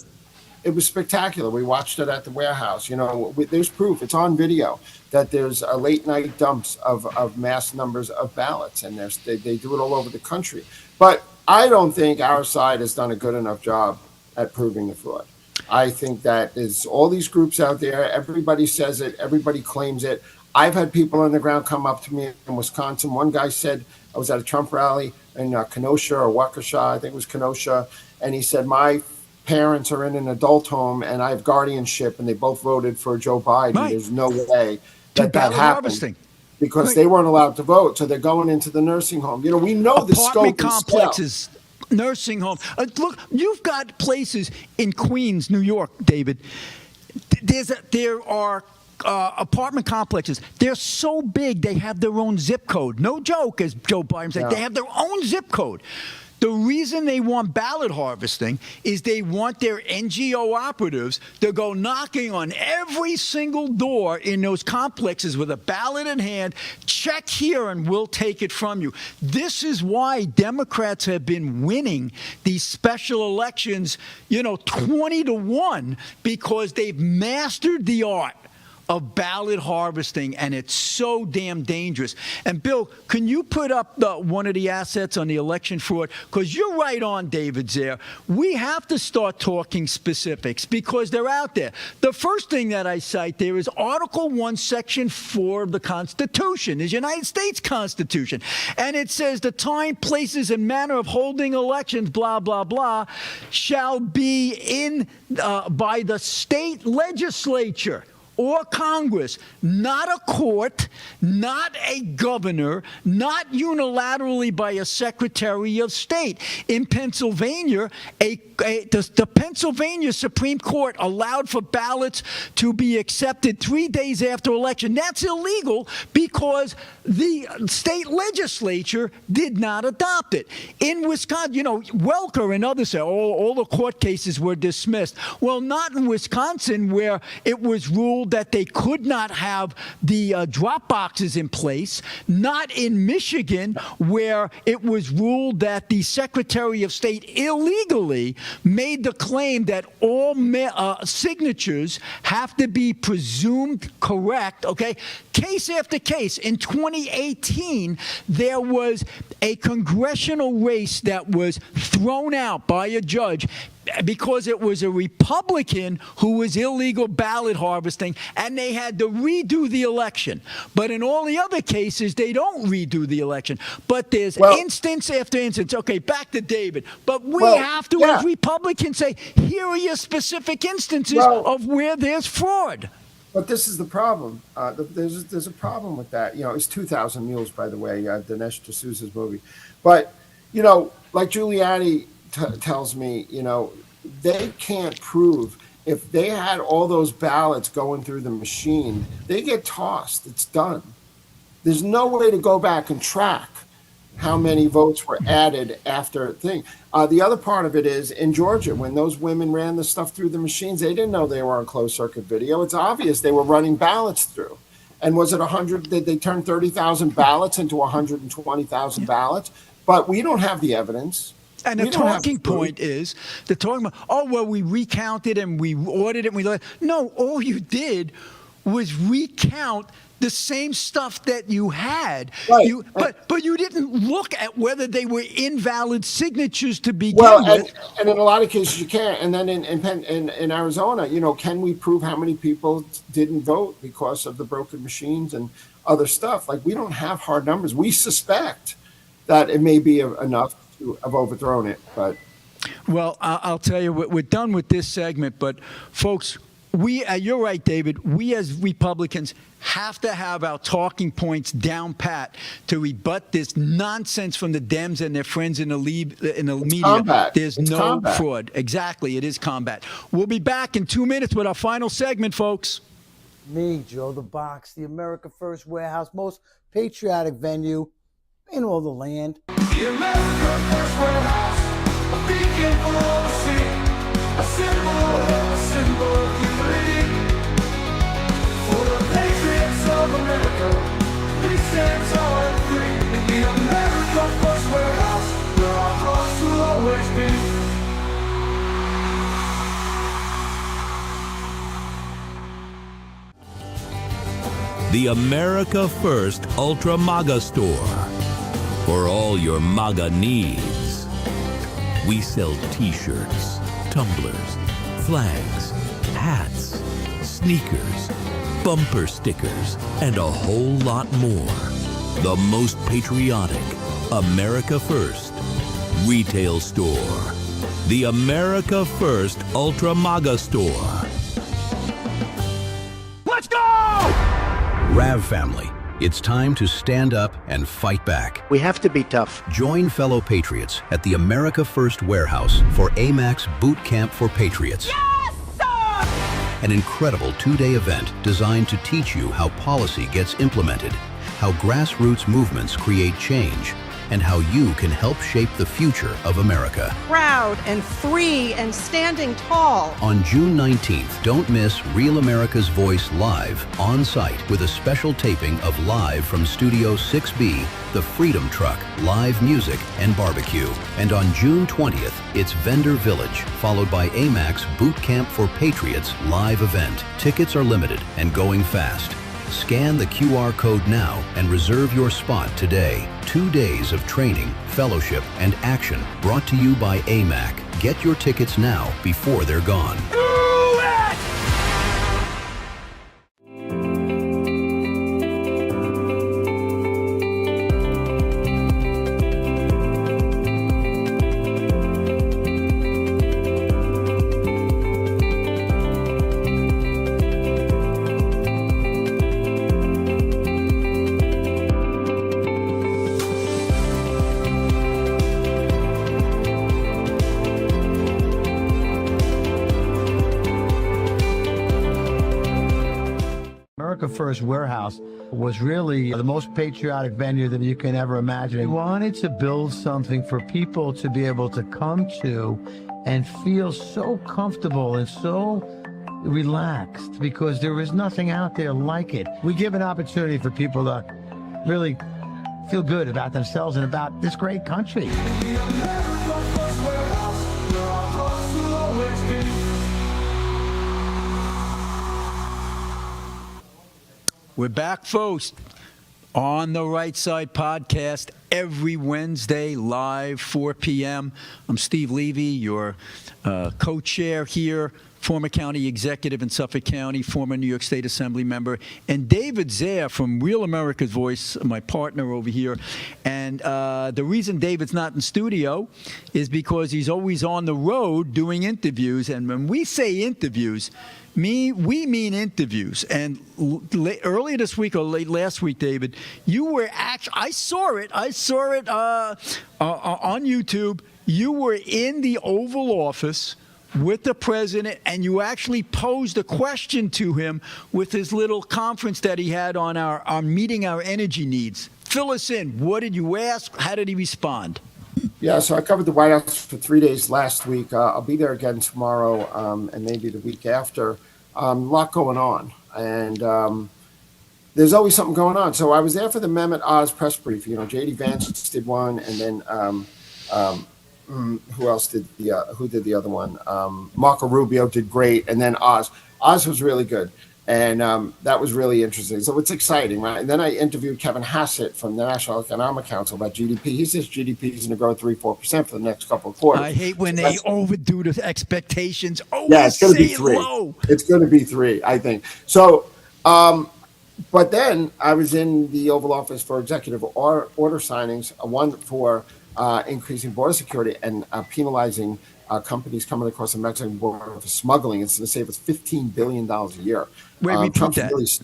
It was spectacular. We watched it at the warehouse. There's proof. It's on video that there's a late night dumps of mass numbers of ballots, and they do it all over the country. But I don't think our side has done a good enough job at proving the fraud. I think that there's all these groups out there. Everybody says it. Everybody claims it. I've had people on the ground come up to me in Wisconsin. One guy said, I was at a Trump rally in Kenosha or Waukesha, I think it was Kenosha, and he said, my parents are in an adult home and I have guardianship, and they both voted for Joe Biden. Right. There's no way that happened harvesting. Because they weren't allowed to vote. So they're going into the nursing home. We know the scope complexes, nursing home. Look, you've got places in Queens, New York, David. There are apartment complexes. They're so big they have their own zip code. No joke, as Joe Biden said. They have their own zip code. The reason they want ballot harvesting is they want their NGO operatives to go knocking on every single door in those complexes with a ballot in hand. Check here and we'll take it from you. This is why Democrats have been winning these special elections, 20-1, because they've mastered the art of ballot harvesting, and it's so damn dangerous. And Bill, can you put up one of the assets on the election fraud? Because you're right on, David, there. We have to start talking specifics because they're out there. The first thing that I cite there is Article 1, Section 4 of the Constitution, the United States Constitution. And it says the time, places, and manner of holding elections, blah, blah, blah, shall be by the state legislature or Congress, not a court, not a governor, not unilaterally by a Secretary of State. In Pennsylvania, the Pennsylvania Supreme Court allowed for ballots to be accepted 3 days after election. That's illegal because the state legislature did not adopt it. In Wisconsin, Welker and others say, all the court cases were dismissed. Well, not in Wisconsin, where it was ruled ruled that they could not have the drop boxes in place, not in Michigan, where it was ruled that the Secretary of State illegally made the claim that all signatures have to be presumed correct, okay? Case after case. In 2018, there was a congressional race that was thrown out by a judge because it was a Republican who was illegal ballot harvesting, and they had to redo the election. But in all the other cases, they don't redo the election. But there's instance after instance. Okay, back to David. But we have to, as Republicans, say, here are your specific instances of where there's fraud. But this is the problem. There's a problem with that. You know, it's 2,000 Mules, by the way, Dinesh D'Souza's movie. But, you know, like Giuliani tells me, you know, they can't prove if they had all those ballots going through the machine, they get tossed. It's done. There's no way to go back and track how many votes were added after a thing. The other part of it is in Georgia, when those women ran the stuff through the machines, they didn't know they were on closed circuit video. It's obvious they were running ballots through. And was it 100? Did they turn 30,000 ballots into 120,000 ballots? But we don't have the evidence. And the talking point is, the talking about, oh, well, we recounted and we ordered it. And no, all you did was recount the same stuff that you had. Right. But you didn't look at whether they were invalid signatures to begin with. And in a lot of cases you can't. And then in Arizona, you know, can we prove how many people didn't vote because of the broken machines and other stuff? Like, we don't have hard numbers. We suspect that it may be enough to have overthrown it. But well, I'll tell you, we're done with this segment. But folks, you're right, David. We as Republicans have to have our talking points down pat to rebut this nonsense from the Dems and their friends in the media. Combat. There's no fraud. Exactly. It is combat. We'll be back in 2 minutes with our final segment, folks. Me, Joe the Box, the America First Warehouse, most patriotic venue in all the land. The America First Warehouse, a beacon for all to see, a symbol of humility. For the patriots of America, we stand tall and free. In the America First Warehouse, where our hearts will always be. The America First Ultra MAGA Store. For all your MAGA needs. We sell t-shirts, tumblers, flags, hats, sneakers, bumper stickers, and a whole lot more. The most patriotic America First retail store. The America First Ultra MAGA Store. Let's go! Rav family, it's time to stand up and fight back. We have to be tough. Join fellow patriots at the America First Warehouse for AMAC's Boot Camp for Patriots. Yes, sir! An incredible 2-day event designed to teach you how policy gets implemented, how grassroots movements create change, and how you can help shape the future of America. Proud and free and standing tall. On June 19th, don't miss Real America's Voice live on site with a special taping of Live from Studio 6B, the Freedom Truck, live music and barbecue. And on June 20th, it's Vendor Village, followed by AMAC's Boot Camp for Patriots live event. Tickets are limited and going fast. Scan the QR code now and reserve your spot today. 2 days of training, fellowship, and action brought to you by AMAC. Get your tickets now before they're gone. America First Warehouse was really the most patriotic venue that you can ever imagine. We wanted to build something for people to be able to come to and feel so comfortable and so relaxed because there is nothing out there like it. We give an opportunity for people to really feel good about themselves and about this great country. We're back, folks, on the Right Side podcast every Wednesday, live, 4 p.m. I'm Steve Levy, your co-chair here, former county executive in Suffolk County, former New York State Assembly member, and David Zaire from Real America's Voice, my partner over here. And the reason David's not in studio is because he's always on the road doing interviews. And when we say interviews, we mean interviews. And earlier this week or late last week, David, you were actually, I saw it on YouTube. You were in the Oval Office with the president, and you actually posed a question to him with his little conference that he had on meeting our energy needs. Fill us in. What did you ask? How did he respond? Yeah, so I covered the White House for 3 days last week. I'll be there again tomorrow and maybe the week after. A lot going on, and there's always something going on. So I was there for the Mehmet Oz press brief. You know, J.D. Vance did one, and then who else did who did the other one? Marco Rubio did great, and then Oz. Oz was really good, and that was really interesting. So it's exciting, right? And then I interviewed Kevin Hassett from the National Economic Council about GDP. He says GDP is going to grow 3-4% for the next couple of quarters. I hate when they overdo the expectations. Yeah, it's going to be 3. Low. It's going to be 3, I think. So, but then I was in the Oval Office for executive order signings, one for increasing border security and penalizing companies coming across the Mexican border for smuggling. It's going to save us $15 billion a year. Wait, repeat that.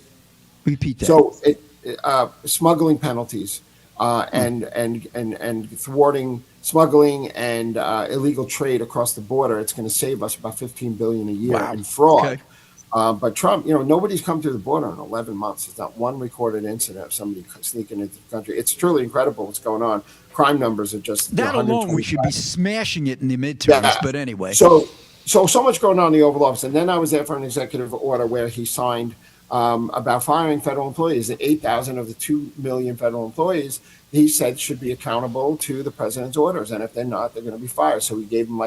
Repeat that. So, smuggling penalties and thwarting smuggling and illegal trade across the border. It's going to save us about $15 billion a year in fraud. Okay. But Trump, nobody's come through the border in 11 months. There's not one recorded incident of somebody sneaking into the country. It's truly incredible what's going on. Crime numbers are just that alone. We should be smashing it in the midterms. Yeah. But anyway, so much going on in the Oval Office. And then I was there for an executive order where he signed about firing federal employees. 8,000 of the 2 million federal employees, he said, should be accountable to the president's orders, and if they're not, they're going to be fired. So he gave them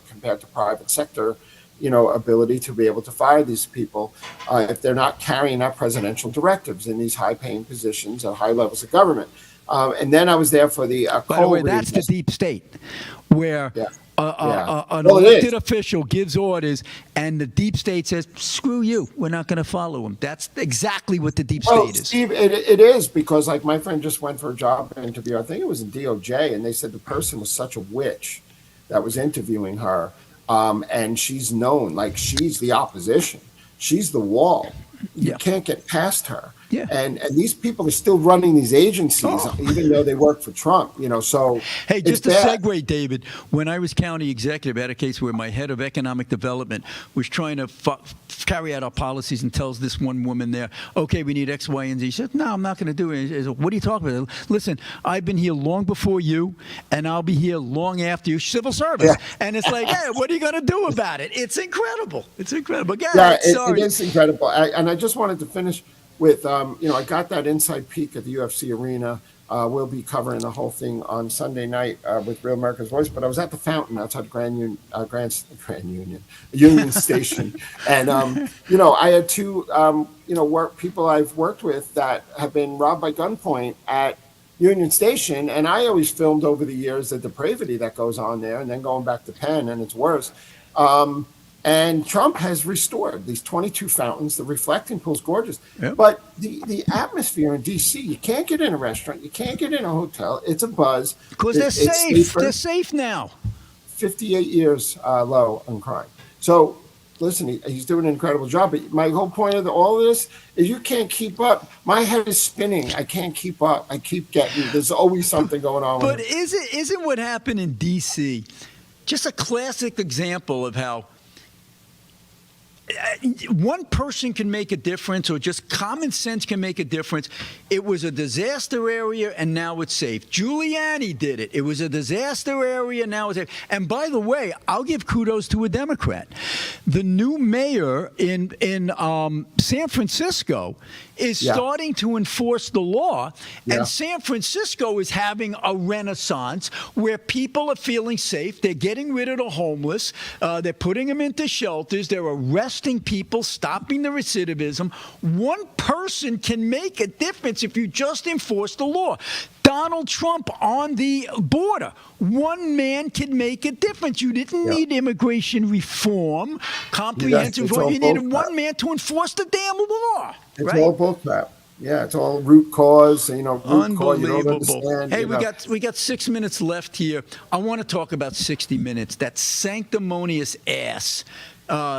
compared to private sector, ability to be able to fire these people if they're not carrying out presidential directives in these high-paying positions at high levels of government. And then I was there for the by the way, that's the deep state, where an elected official gives orders, and the deep state says, "Screw you, we're not going to follow them." That's exactly what the deep state is. Steve, it is, because like my friend just went for a job interview. I think it was in DOJ, and they said the person was such a witch that was interviewing her. And she's known, like she's the opposition. She's the wall. You can't get past her. Yeah. And these people are still running these agencies, even though they work for Trump, So hey, just a segue, David. When I was county executive, I had a case where my head of economic development was trying to carry out our policies and tells this one woman there, okay, we need X, Y, and Z. She said, no, I'm not going to do it. Said, what are you talking about? Listen, I've been here long before you, and I'll be here long after you. Civil service. Yeah. And it's like, hey, what are you going to do about it? It's incredible. It's incredible. Yeah, it is incredible. And I just wanted to finish with, I got that inside peek at the UFC arena. We'll be covering the whole thing on Sunday night with Real America's Voice. But I was at the Fountain outside Union Station, and I had two people I've worked with that have been robbed by gunpoint at Union Station, and I always filmed over the years the depravity that goes on there, and then going back to Penn, and it's worse. And Trump has restored these 22 fountains. The reflecting pool's gorgeous. Yep. But the atmosphere in D.C., you can't get in a restaurant. You can't get in a hotel. It's a buzz. Because they're safe. They're safe now. 58 years low on crime. So, listen, he's doing an incredible job. But my whole point of all of this is you can't keep up. My head is spinning. I can't keep up. I keep there's always something going on. But isn't what happened in D.C. just a classic example of how one person can make a difference, or just common sense can make a difference. It was a disaster area, and now it's safe. Giuliani did it. It was a disaster area, now it's safe. And by the way, I'll give kudos to a Democrat. The new mayor in San Francisco is starting to enforce the law, and San Francisco is having a renaissance where people are feeling safe. They're getting rid of the homeless. They're putting them into shelters. They're arresting people, stopping the recidivism. One person can make a difference if you just enforce the law. Donald Trump on the border. One man can make a difference. You didn't need immigration reform, comprehensive reform. You needed one man to enforce the damn law. It's all bullcrap. Yeah, it's all root cause. Root Unbelievable. cause you don't understand. Hey, we got 6 minutes left here. I want to talk about 60 Minutes. That sanctimonious ass.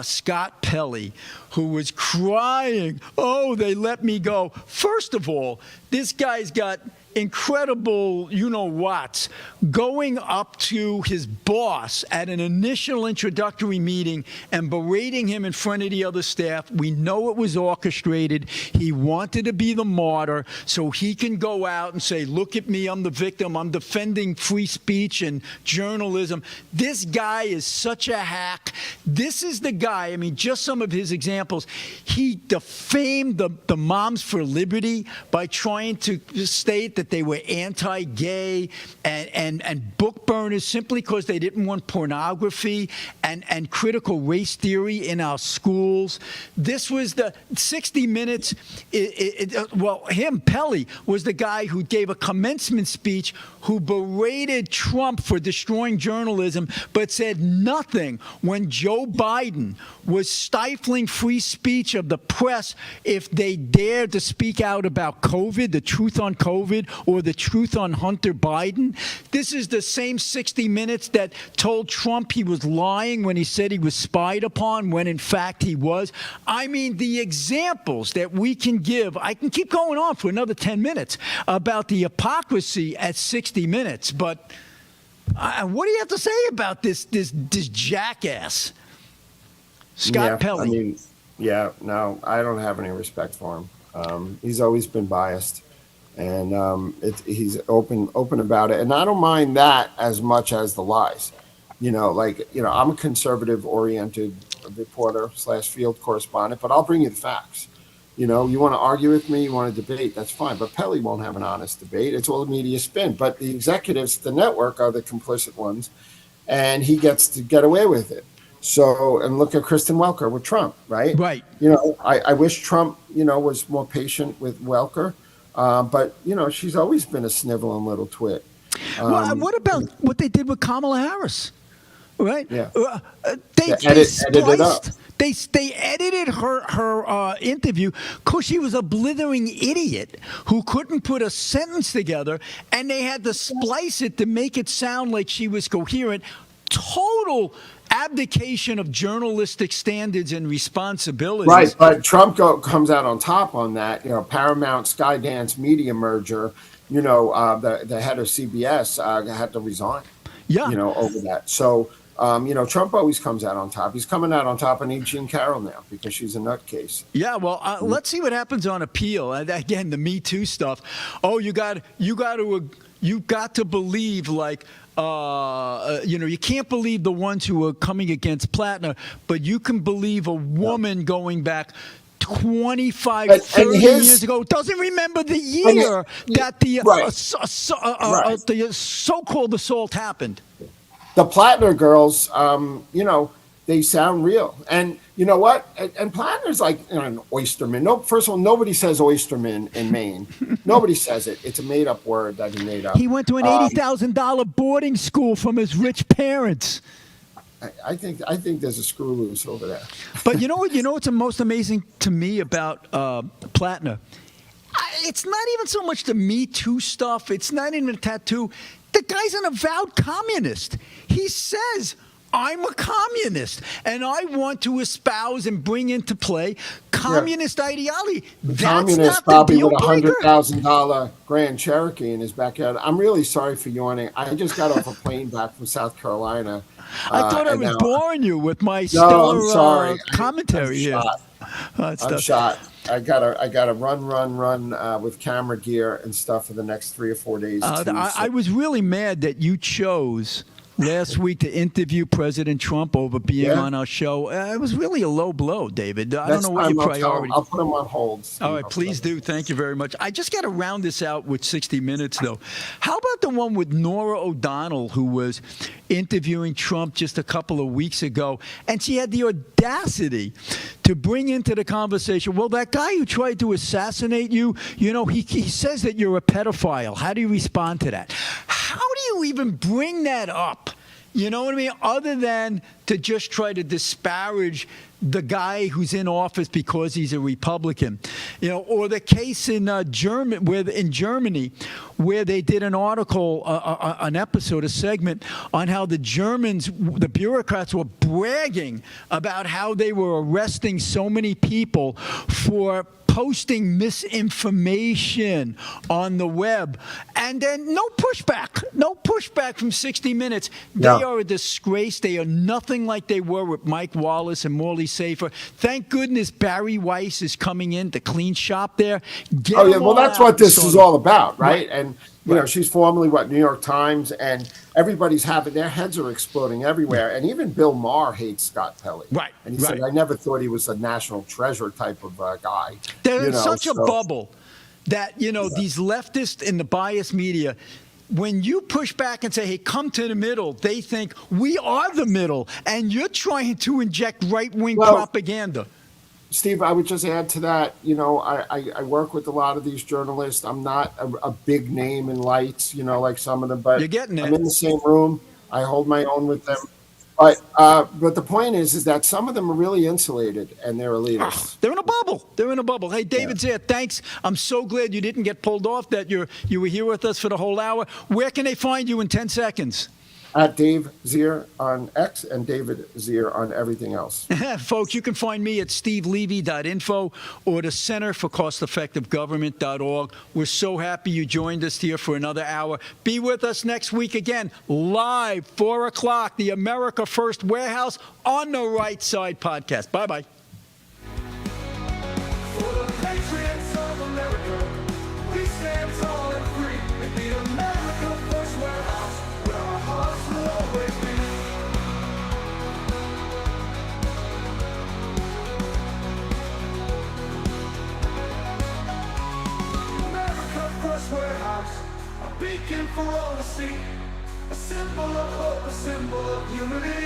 Scott Pelley, who was crying, "Oh, they let me go." First of all, this guy's got incredible you-know-whats going up to his boss at an initial introductory meeting and berating him in front of the other staff. We know it was orchestrated. He wanted to be the martyr so he can go out and say, "Look at me, I'm the victim. I'm defending free speech and journalism." This guy is such a hack. This is the guy, just some of his examples. He defamed the Moms for Liberty by trying to state that they were anti-gay and book burners simply because they didn't want pornography and critical race theory in our schools. This was the 60 Minutes. Pelley was the guy who gave a commencement speech who berated Trump for destroying journalism, but said nothing when Joe Biden was stifling free speech of the press if they dared to speak out about COVID, the truth on COVID, or the truth on Hunter Biden. This is the same 60 Minutes that told Trump he was lying when he said he was spied upon, when in fact he was. The examples that we can give, I can keep going on for another 10 minutes about the hypocrisy at 60 Minutes, but what do you have to say about this jackass? Scott Pelley. No, I don't have any respect for him. He's always been biased, and he's open about it. And I don't mind that as much as the lies. I'm a conservative-oriented reporter / field correspondent, but I'll bring you the facts. You want to argue with me, you want to debate, that's fine. But Pelley won't have an honest debate. It's all media spin. But the executives, the network, are the complicit ones, and he gets to get away with it. So, and look at Kristen Welker with Trump, right? Right. I wish Trump, was more patient with Welker. But, she's always been a sniveling little twit. What about what they did with Kamala Harris? Right? Yeah. They edited up. They edited her interview because she was a blithering idiot who couldn't put a sentence together, and they had to splice it to make it sound like she was coherent. Total abdication of journalistic standards and responsibilities. Right, but Trump comes out on top on that. Paramount Skydance media merger. The head of CBS had to resign. Yeah. Over that. So. Trump always comes out on top. He's coming out on top of Jean Carroll now because she's a nutcase. Yeah, well, let's see what happens on appeal. Again, the Me Too stuff. Oh, you got to believe you can't believe the ones who are coming against Plattner, but you can believe a woman going back 25, 30 years ago doesn't remember the year that the so-called assault happened. The Plattner girls, they sound real. And you know what? And Plattner's like an oysterman. No, first of all, nobody says oysterman in Maine. Nobody says it. It's a made-up word that he made up. He went to an $80,000 boarding school from his rich parents. I think there's a screw loose over there. But you know what's the most amazing to me about Plattner? It's not even so much the Me Too stuff. It's not even a tattoo. The guy's an avowed communist. He says, I'm a communist, and I want to espouse and bring into play communist ideology. That's Communist not the probably deal with a breaker. $100,000 Grand Cherokee in his backyard. I'm really sorry for yawning. I just got off a plane back from South Carolina. I thought I and was now- boring you with my No, stellar I'm sorry. commentary here. I'm shot. I gotta run with camera gear and stuff for the next 3 or 4 days. I was really mad that you chose last week to interview President Trump over being on our show. It was really a low blow, David. I don't know what your priority. I'll put him on hold. All right, please do. Thank you very much. I just got to round this out with 60 Minutes, though. How about the one with Norah O'Donnell, who was interviewing Trump just a couple of weeks ago, and she had the audacity to bring into the conversation, well, that guy who tried to assassinate you, he says that you're a pedophile. How do you respond to that? How do you even bring that up? You know what I mean? Other than to just try to disparage the guy who's in office because he's a Republican, or the case in Germany, where they did an article, an episode, a segment on how the Germans, the bureaucrats, were bragging about how they were arresting so many people for posting misinformation on the web, and then no pushback from 60 Minutes. They are a disgrace. They are nothing like they were with Mike Wallace and Morley Safer. Thank goodness Barry Weiss is coming in to clean shop there. Well, that's what this is all about, right? And she's formerly New York Times, and everybody's having their heads are exploding everywhere. And even Bill Maher hates Scott Pelley, right? And he said, "I never thought he was a national treasure type of guy." They're in such a bubble that these leftists in the biased media, when you push back and say, hey, come to the middle, they think we are the middle, and you're trying to inject right-wing propaganda. Steve, I would just add to that, I work with a lot of these journalists. I'm not a big name in lights, like some of them, but you're getting it. I'm in the same room. I hold my own with them. But the point is that some of them are really insulated, and they're elitists. They're in a bubble. They're in a bubble. Hey, David Zaire, thanks. I'm so glad you didn't get pulled off, that you were here with us for the whole hour. Where can they find you in 10 seconds? At Dave Zier on X and David Zier on everything else. Folks, you can find me at stevelevy.info or the Center for Cost-Effective-Government.org. We're so happy you joined us here for another hour. Be with us next week again, live, 4 o'clock, the America First Warehouse on the Right Side podcast. Bye-bye. For the patriots of America, we stand tall and free in the America First Warehouse, where our hearts will always be. America First Warehouse, a beacon for all to see, a symbol of hope, a symbol of unity.